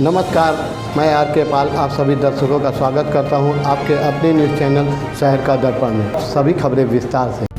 नमस्कार, मैं आर के पाल आप सभी दर्शकों का स्वागत करता हूं आपके अपने न्यूज़ चैनल शहर का दर्पण में। सभी खबरें विस्तार से।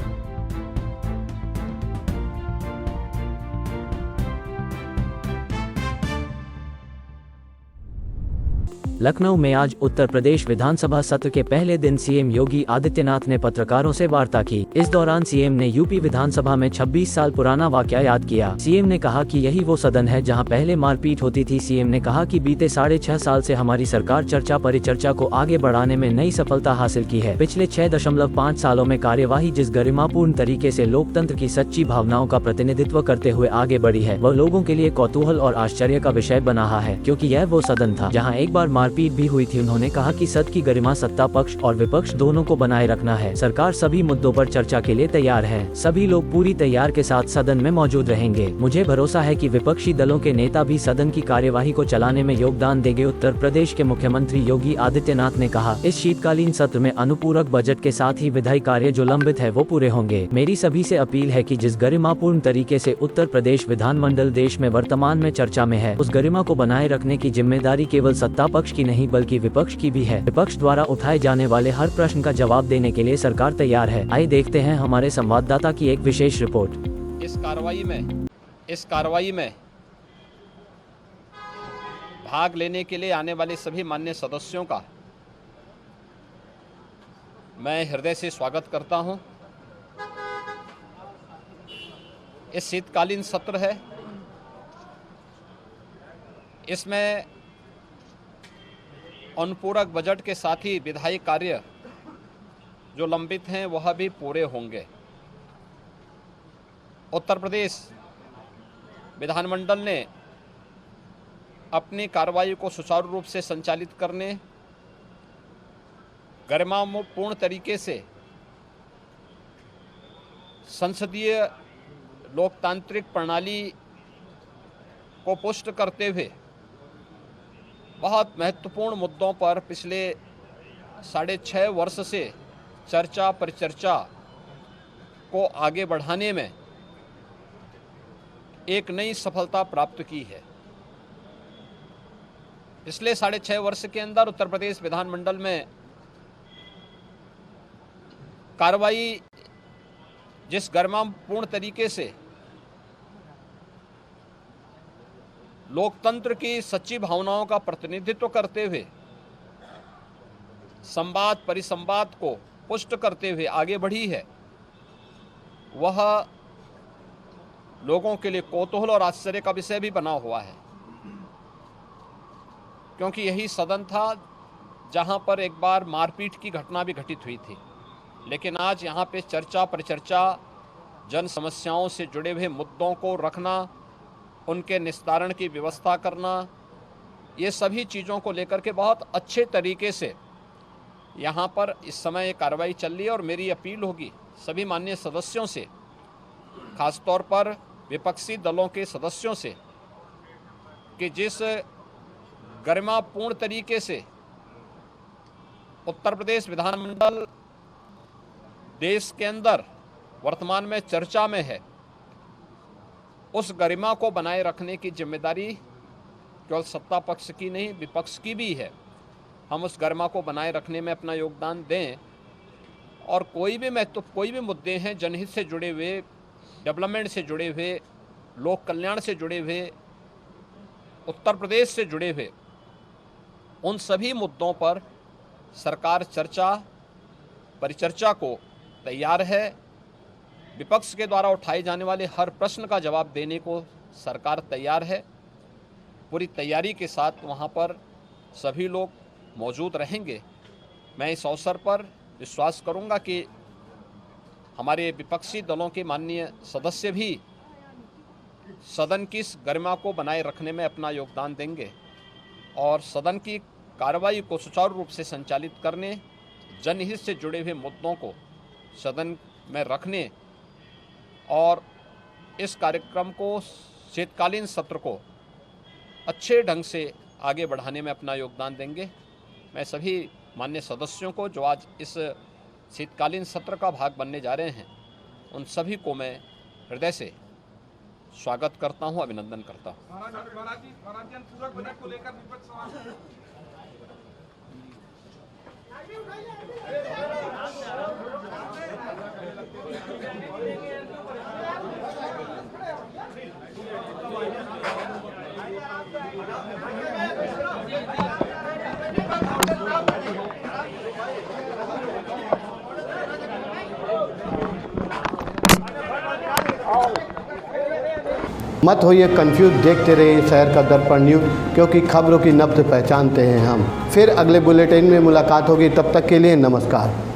लखनऊ में आज उत्तर प्रदेश विधानसभा सत्र के पहले दिन सीएम योगी आदित्यनाथ ने पत्रकारों से वार्ता की। इस दौरान सीएम ने यूपी विधानसभा में 26 साल पुराना वाकया याद किया। सीएम ने कहा कि यही वो सदन है जहां पहले मारपीट होती थी। सीएम ने कहा कि बीते 6.5 साल से हमारी सरकार चर्चा परिचर्चा को आगे बढ़ाने में नई सफलता हासिल की है। पिछले 6.5 सालों में कार्यवाही जिस गरिमापूर्ण तरीके से लोकतंत्र की सच्ची भावनाओं का प्रतिनिधित्व करते हुए आगे बढ़ी है, वह लोगों के लिए कौतूहल और आश्चर्य का विषय बना रहा है, क्योंकि यह वो सदन था जहाँ एक बार मारपीट भी हुई थी। उन्होंने कहा कि सदन की गरिमा सत्ता पक्ष और विपक्ष दोनों को बनाए रखना है। सरकार सभी मुद्दों पर चर्चा के लिए तैयार है। सभी लोग पूरी तैयार के साथ सदन में मौजूद रहेंगे। मुझे भरोसा है कि विपक्षी दलों के नेता भी सदन की कार्यवाही को चलाने में योगदान देंगे। उत्तर प्रदेश के मुख्यमंत्री योगी आदित्यनाथ ने कहा, इस शीतकालीन सत्र में अनुपूरक बजट के साथ ही विधायी कार्य जो लंबित है वो पूरे होंगे। मेरी सभी से अपील है कि जिस गरिमापूर्ण तरीके से उत्तर प्रदेश विधानमंडल देश में वर्तमान में चर्चा में है, उस गरिमा को बनाए रखने की जिम्मेदारी केवल सत्ता पक्ष की नहीं बल्कि विपक्ष की भी है। विपक्ष द्वारा उठाए जाने वाले हर प्रश्न का जवाब देने के लिए सरकार तैयार है। आइए देखते हैं हमारे संवाददाता की एक विशेष रिपोर्ट। इस कार्रवाई में भाग लेने के लिए आने वाले सभी माननीय सदस्यों का मैं हृदय से स्वागत करता हूं। इस शीतकालीन सत्र है, इसमें अनुपूरक बजट के साथ ही विधायी कार्य जो लंबित हैं वह भी पूरे होंगे। उत्तर प्रदेश विधानमंडल ने अपनी कार्रवाई को सुचारू रूप से संचालित करने, गरिमापूर्ण तरीके से संसदीय लोकतांत्रिक प्रणाली को पुष्ट करते हुए बहुत महत्वपूर्ण मुद्दों पर पिछले 6.5 वर्ष से चर्चा परिचर्चा को आगे बढ़ाने में एक नई सफलता प्राप्त की है। पिछले 6.5 वर्ष के अंदर उत्तर प्रदेश विधानमंडल में कार्रवाई जिस गरिमापूर्ण तरीके से लोकतंत्र की सच्ची भावनाओं का प्रतिनिधित्व करते हुए संवाद परिसंवाद को पुष्ट करते हुए आगे बढ़ी है, वह लोगों के लिए कौतूहल और आश्चर्य का विषय भी बना हुआ है, क्योंकि यही सदन था जहां पर एक बार मारपीट की घटना भी घटित हुई थी। लेकिन आज यहां पे चर्चा परिचर्चा, जन समस्याओं से जुड़े हुए मुद्दों को रखना, उनके निस्तारण की व्यवस्था करना, ये सभी चीज़ों को लेकर के बहुत अच्छे तरीके से यहाँ पर इस समय ये कार्रवाई चल रही है। और मेरी अपील होगी सभी माननीय सदस्यों से, खासतौर पर विपक्षी दलों के सदस्यों से, कि जिस गरिमापूर्ण तरीके से उत्तर प्रदेश विधानमंडल देश के अंदर वर्तमान में चर्चा में है, उस गरिमा को बनाए रखने की जिम्मेदारी केवल सत्ता पक्ष की नहीं विपक्ष की भी है। हम उस गरिमा को बनाए रखने में अपना योगदान दें और कोई भी मुद्दे हैं जनहित से जुड़े हुए, डेवलपमेंट से जुड़े हुए, लोक कल्याण से जुड़े हुए, उत्तर प्रदेश से जुड़े हुए, उन सभी मुद्दों पर सरकार चर्चा परिचर्चा को तैयार है। विपक्ष के द्वारा उठाए जाने वाले हर प्रश्न का जवाब देने को सरकार तैयार है। पूरी तैयारी के साथ वहां पर सभी लोग मौजूद रहेंगे। मैं इस अवसर पर विश्वास करूंगा कि हमारे विपक्षी दलों के माननीय सदस्य भी सदन की इस गरिमा को बनाए रखने में अपना योगदान देंगे और सदन की कार्रवाई को सुचारू रूप से संचालित करने, जनहित से जुड़े हुए मुद्दों को सदन में रखने और इस कार्यक्रम को, शीतकालीन सत्र को अच्छे ढंग से आगे बढ़ाने में अपना योगदान देंगे। मैं सभी माननीय सदस्यों को जो आज इस शीतकालीन सत्र का भाग बनने जा रहे हैं, उन सभी को मैं हृदय से स्वागत करता हूं, अभिनंदन करता हूं। महाराज पूरक बजट को लेकर विपक्ष सवाल मत होइए कंफ्यूज, देखते रहिए शहर का दर्पण न्यूज़, क्योंकि खबरों की नब्ज पहचानते हैं हम। फिर अगले बुलेटिन में मुलाकात होगी, तब तक के लिए नमस्कार।